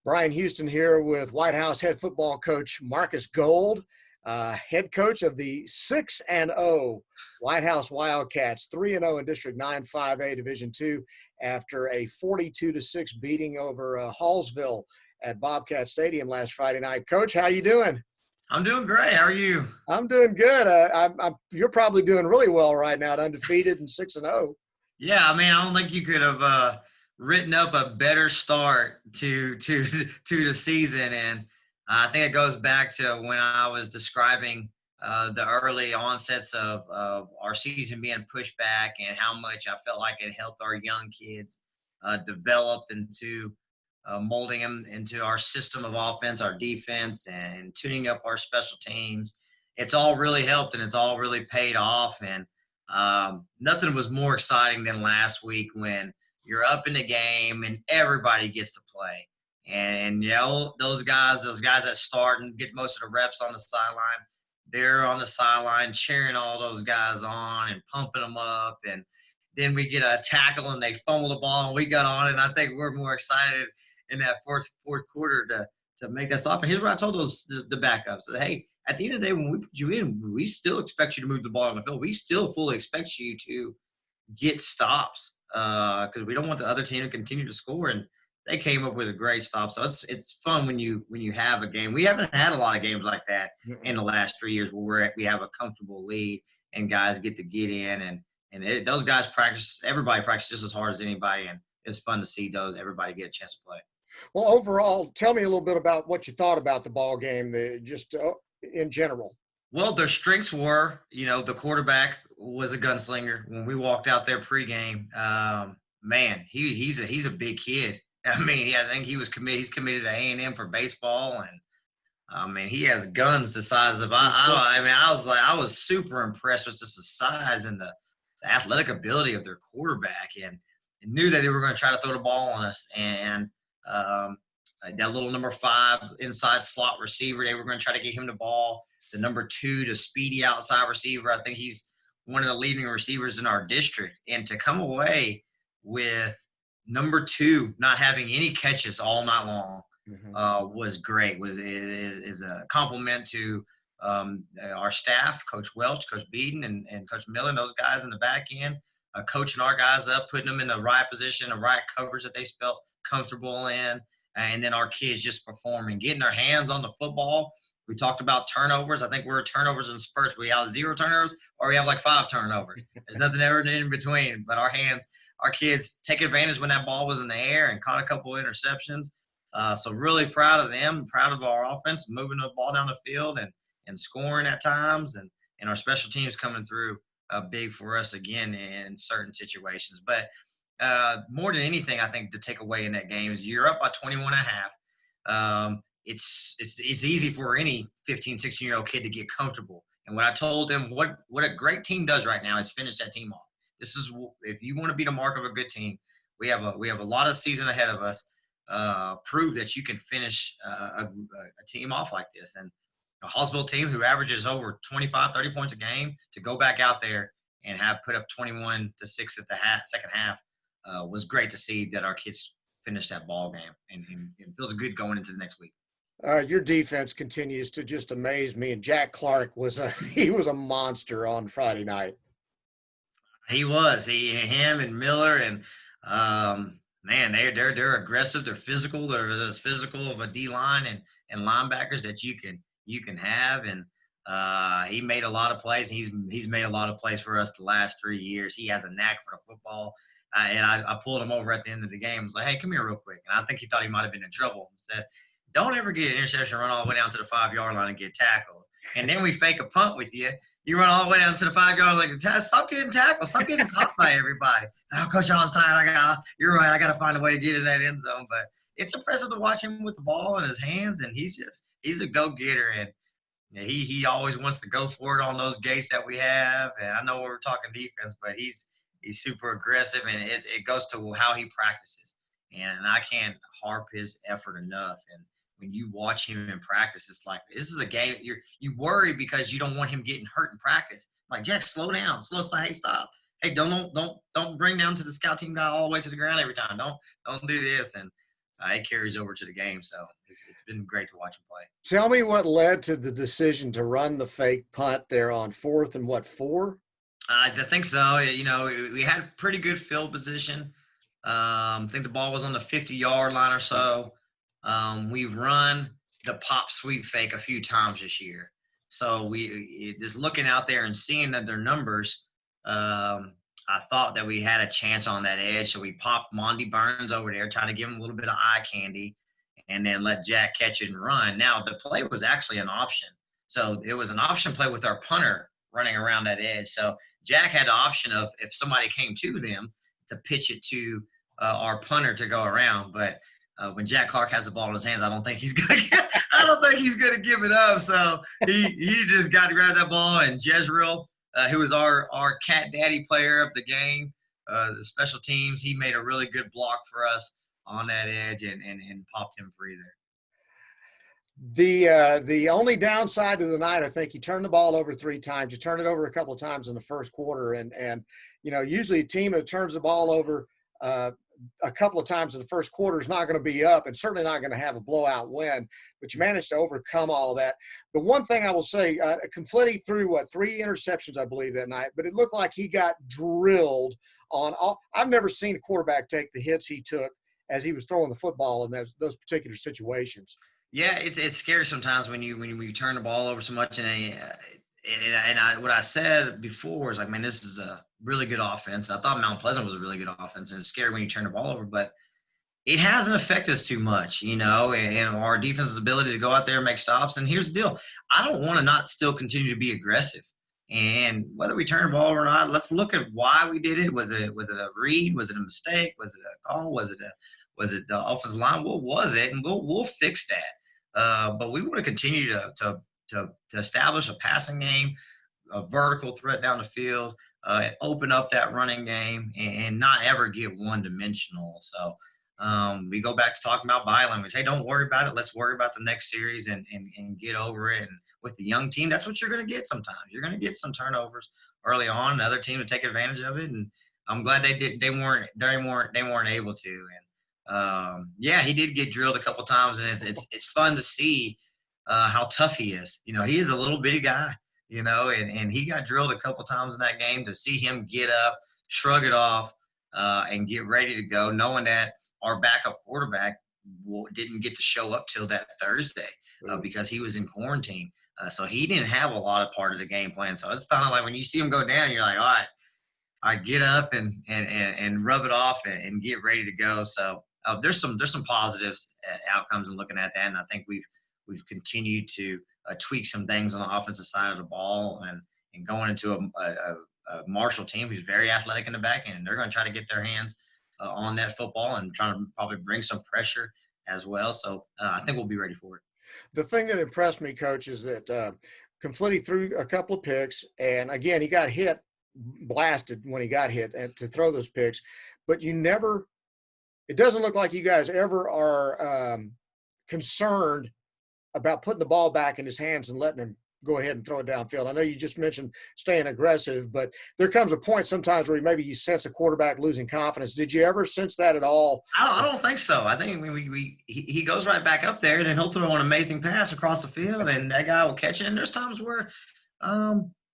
Bryan Houston here with Whitehouse head football coach Marcus Gold, head coach of the 6-0 Whitehouse Wildcats, 3-0 in District 9 5A Division II after a 42-6 beating over Hallsville at Bobcat Stadium last Friday night. Coach, how you doing? I'm doing great. How are you? I'm doing good. You're probably doing really well right now, undefeated and 6-0. Yeah, I mean, I don't think you could have written up a better start to the season, and I think it goes back to when I was describing the early onsets of our season being pushed back and how much I felt like it helped our young kids develop into molding them into our system of offense, our defense, and tuning up our special teams. It's all really helped, and it's all really paid off. And nothing was more exciting than last week when you're up in the game and everybody gets to play. And you know, those guys that start and get most of the reps on the sideline, they're on the sideline cheering all those guys on and pumping them up. And then we get a tackle and they fumble the ball and we got on. And I think we're more excited in that fourth quarter to make us stop. And here's what I told the backups: that, hey, at the end of the day, when we put you in, we still expect you to move the ball on the field. We still fully expect you to get stops because we don't want the other team to continue to score. And they came up with a great stop. So it's fun when you have a game. We haven't had a lot of games like that in the last 3 years where we have a comfortable lead and guys get to get in and those guys practice. Everybody practices just as hard as anybody, and it's fun to see everybody get a chance to play. Well, overall, tell me a little bit about what you thought about the ball game, just in general. Well, their strengths were, the quarterback was a gunslinger. When we walked out there pregame, man, he's a big kid. I mean, I think he's committed to A&M for baseball, and I mean, he has guns the size of I was super impressed with just the size and the athletic ability of their quarterback, and knew that they were going to try to throw the ball on us. And that little number 5 inside slot receiver, they were going to try to get him the ball. The number 2, the speedy outside receiver, I think he's one of the leading receivers in our district. And to come away with number 2 not having any catches all night long was great. Is a compliment to our staff, Coach Welch, Coach Beaton, and Coach Miller, and those guys in the back end, coaching our guys up, putting them in the right position, the right coverage that they felt comfortable in, and then our kids just performing, getting their hands on the football. We talked about turnovers. I think we're turnovers in spurts. We have 0 turnovers or we have like 5 turnovers. There's nothing ever in between. But our kids take advantage when that ball was in the air and caught a couple of interceptions. So really proud of them, proud of our offense, moving the ball down the field and scoring at times, and our special teams coming through big for us again in certain situations. But more than anything, I think to take away in that game is you're up by 21.5. It's easy for any 15, 16-year-old kid to get comfortable. And what I told them, what a great team does right now is finish that team off. This is, if you want to be the mark of a good team, we have a lot of season ahead of us. Prove that you can finish a team off like this. And a Hallsville team who averages over 25, 30 points a game to go back out there and have put up 21-6 at the second half was great to see that our kids finished that ball game, and it feels good going into the next week. Your defense continues to just amaze me, and Jack Clark was a monster on Friday night. He was. Him and Miller, and man, they're aggressive. They're physical. They're as physical of a D line and linebackers that you can have. And he made a lot of plays. He's made a lot of plays for us the last 3 years. He has a knack for the football. And I pulled him over at the end of the game. I was like, hey, come here real quick. And I think he thought he might have been in trouble. He said, don't ever get an interception, run all the way down to the 5-yard line and get tackled. And then we fake a punt with you. You run all the way down to the 5-yard line. Stop getting tackled. Stop getting caught by everybody. Oh, Coach, I was tired. You're right. I got to find a way to get in that end zone. But it's impressive to watch him with the ball in his hands, and he's a go-getter. And he always wants to go for it on those gates that we have. And I know we're talking defense, but he's super aggressive, and it goes to how he practices. And I can't harp his effort enough. And when you watch him in practice, it's like, this is a game. You worry because you don't want him getting hurt in practice. Like, Jack, slow down. Hey, stop. Hey, don't bring down to the scout team guy all the way to the ground every time. Don't do this. And it carries over to the game. So it's been great to watch him play. Tell me what led to the decision to run the fake punt there on 4th and 4? I think so. We had pretty good field position. I think the ball was on the 50-yard line or so. We've run the pop sweep fake a few times this year. So just looking out there and seeing that their numbers, I thought that we had a chance on that edge. So we popped Monty Burns over there, trying to give him a little bit of eye candy, and then let Jack catch it and run. Now, the play was actually an option. So it was an option play with our punter running around that edge. So Jack had the option of, if somebody came to them, to pitch it to our punter to go around. But when Jack Clark has the ball in his hands, I don't think he's gonna give it up. So he just got to grab that ball, and Jezreel, who was our cat daddy player of the game, the special teams, he made a really good block for us on that edge and popped him free there. The only downside to the night, I think, you turned the ball over 3 times. You turned it over a couple of times in the first quarter, and usually a team that turns the ball over a couple of times in the first quarter is not going to be up, and certainly not going to have a blowout win. But you managed to overcome all that. The one thing I will say, Confetti threw 3 interceptions, I believe, that night, but it looked like he got drilled on all. I've never seen a quarterback take the hits he took as he was throwing the football in those particular situations. Yeah, it's scary sometimes when you turn the ball over so much, what I said before is like, man, this is a really good offense. I thought Mount Pleasant was a really good offense, and it's scary when you turn the ball over, but it hasn't affected us too much, and our defense's ability to go out there and make stops. And here's the deal: I don't want to not still continue to be aggressive. And whether we turn the ball over or not, let's look at why we did it. Was it a read? Was it a mistake? Was it a call? Was it the offensive line? What was it? And we'll fix that. But we want to continue to establish a passing game, a vertical threat down the field, open up that running game, and not ever get one-dimensional. So we go back to talking about body language. Hey, don't worry about it. Let's worry about the next series and get over it. And with the young team, that's what you're going to get sometimes. You're going to get some turnovers early on, another team to take advantage of it. And I'm glad they weren't able to. And he did get drilled a couple times, and it's fun to see how tough he is. He is a little bitty guy, and he got drilled a couple times in that game. To see him get up, shrug it off, and get ready to go, knowing that our backup quarterback didn't get to show up till that Thursday because he was in quarantine. So he didn't have a lot of part of the game plan. So it's kind of like when you see him go down, you're like, all right, get up and rub it off and get ready to go. So there's some positives outcomes in looking at that, and I think we've continued to tweak some things on the offensive side of the ball, and going into a Marshall team who's very athletic in the back end. They're going to try to get their hands on that football and trying to probably bring some pressure as well. So I think we'll be ready for it. The thing that impressed me, Coach, is that Confetti threw a couple of picks, and again, he got blasted when he got hit to throw those picks, but it doesn't look like you guys ever are concerned about putting the ball back in his hands and letting him go ahead and throw it downfield. I know you just mentioned staying aggressive, but there comes a point sometimes where maybe you sense a quarterback losing confidence. Did you ever sense that at all? I don't think so. I think he goes right back up there, and then he'll throw an amazing pass across the field, and that guy will catch it. And there's times where,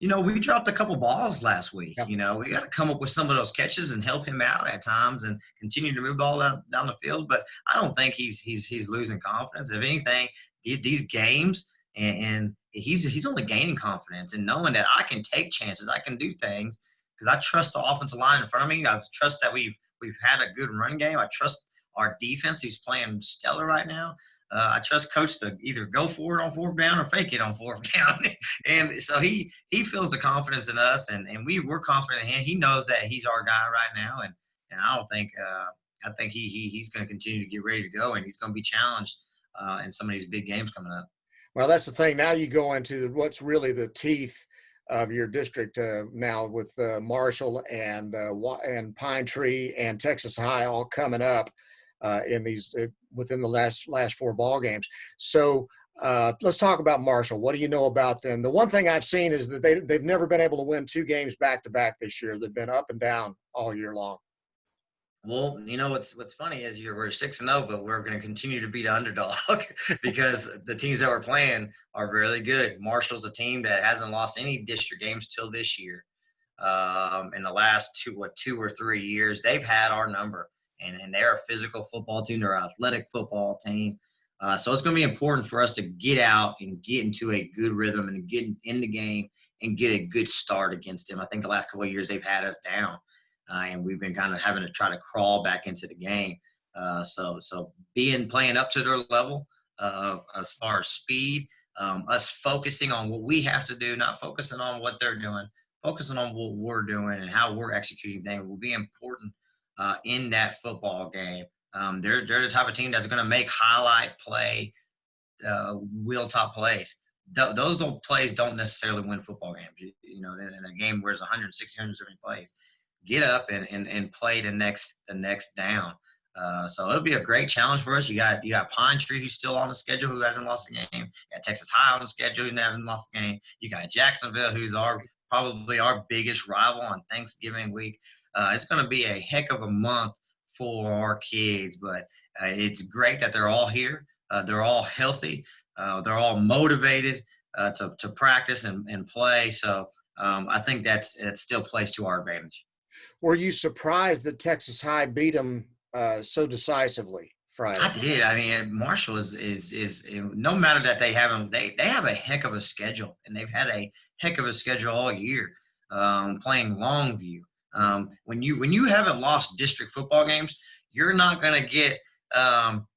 we dropped a couple balls last week. Yeah. We got to come up with some of those catches and help him out at times and continue to move the ball down the field. But I don't think he's losing confidence. If anything, these games and he's only gaining confidence and knowing that I can take chances, I can do things because I trust the offensive line in front of me. I trust that we've had a good run game. I trust our defense, who's playing stellar right now. I trust Coach to either go for it on 4th down or fake it on 4th down. And so he feels the confidence in us, and we're confident in him. He knows that he's our guy right now, and I don't think I think he's going to continue to get ready to go, and he's going to be challenged in some of these big games coming up. Well, that's the thing. Now you go into what's really the teeth of your district now with Marshall and Pine Tree and Texas High all coming up in these within the last 4 ball games. So let's talk about Marshall. What do you know about them? The one thing I've seen is that they've never been able to win 2 games back to back this year. They've been up and down all year long. Well, what's funny is we're 6-0, but we're going to continue to be the underdog because the teams that we're playing are really good. Marshall's a team that hasn't lost any district games till this year. In the last 2 or 3 years, they've had our number, and they're a physical football team. They're an athletic football team. So it's going to be important for us to get out and get into a good rhythm and get in the game and get a good start against them. I think the last couple of years they've had us down, and we've been kind of having to try to crawl back into the game. So playing up to their level as far as speed, us focusing on what we have to do, not focusing on what they're doing, focusing on what we're doing and how we're executing things will be important in that football game. They're the type of team that's going to make highlight play, wheel-top plays. Those plays don't necessarily win football games. In a game where there's 160, 170 plays, get up and play the next down. So it'll be a great challenge for us. You got Pine Tree, who's still on the schedule, who hasn't lost a game. You got Texas High on the schedule, who hasn't lost a game. You got Jacksonville, who's probably our biggest rival on Thanksgiving week. It's going to be a heck of a month for our kids, but it's great that they're all here. They're all healthy. They're all motivated to practice and play. So I think it still plays to our advantage. Were you surprised that Texas High beat them so decisively Friday? I did. I mean, Marshall is no matter that they have a heck of a schedule, and they've had a heck of a schedule all year, playing Longview. When you haven't lost district football games, you're not going to get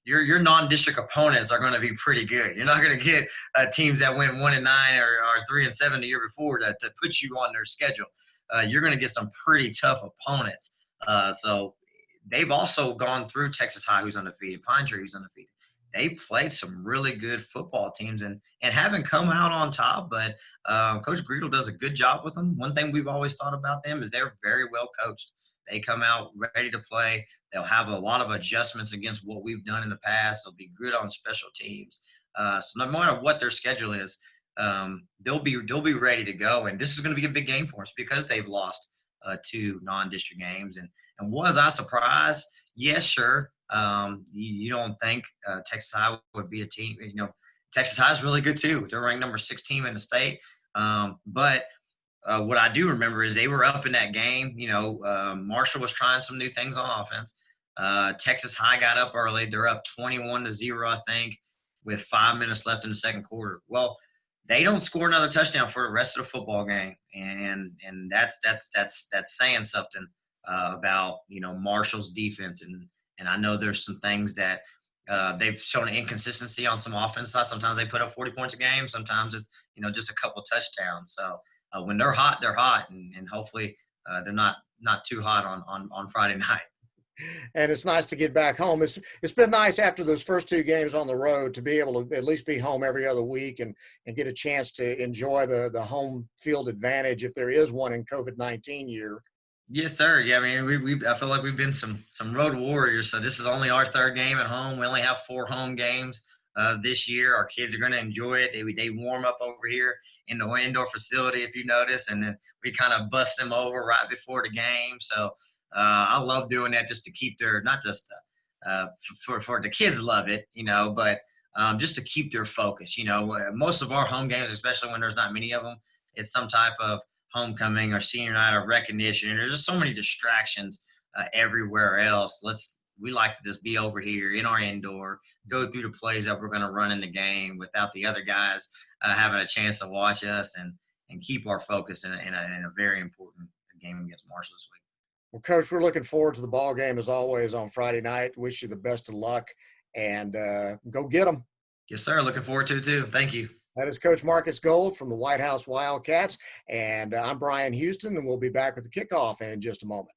your non-district opponents are going to be pretty good. You're not going to get teams that went 1-9 or 3-7 the year before to put you on their schedule. You're going to get some pretty tough opponents. So they've also gone through Texas High, who's undefeated, Pine Tree, who's undefeated. They played some really good football teams and haven't come out on top, but Coach Greedle does a good job with them. One thing we've always thought about them is they're very well coached. They come out ready to play. They'll have a lot of adjustments against what we've done in the past. They'll be good on special teams. So no matter what their schedule is, they'll be ready to go. And this is going to be a big game for us because they've lost 2 non-district games. And was I surprised? Yes, sure. You don't think Texas High would be a team? Texas High is really good too. They're ranked number 6 team in the state. But what I do remember is they were up in that game. Marshall was trying some new things on offense. Texas High got up early. They're up 21-0, I think, with 5 minutes left in the second quarter. Well, they don't score another touchdown for the rest of the football game, and that's saying something about Marshall's defense. And I know there's some things that they've shown an inconsistency on some offense side. Sometimes they put up 40 points a game. Sometimes it's just a couple touchdowns. So when they're hot, and hopefully they're not too hot on Friday night. And it's nice to get back home. It's been nice after those first 2 games on the road to be able to at least be home every other week and get a chance to enjoy the home field advantage if there is one in COVID-19 year. Yes, sir. Yeah, I mean, I feel like we've been some road warriors. So this is only our 3rd game at home. We only have 4 home games this year. Our kids are going to enjoy it. They warm up over here in the indoor facility, if you notice, and then we kind of bust them over right before the game. So I love doing that just to keep not just for the kids love it, but just to keep their focus. Most of our home games, especially when there's not many of them, it's some type of homecoming or senior night or recognition. And there's just so many distractions everywhere else. We like to just be over here in our indoor, go through the plays that we're going to run in the game without the other guys having a chance to watch us and keep our focus in a very important game against Marshall this week. Well, Coach, we're looking forward to the ball game as always on Friday night. Wish you the best of luck and go get them. Yes, sir. Looking forward to it too. Thank you. That is Coach Marcus Gold from the Whitehouse Wildcats, and I'm Bryan Houston, and we'll be back with the kickoff in just a moment.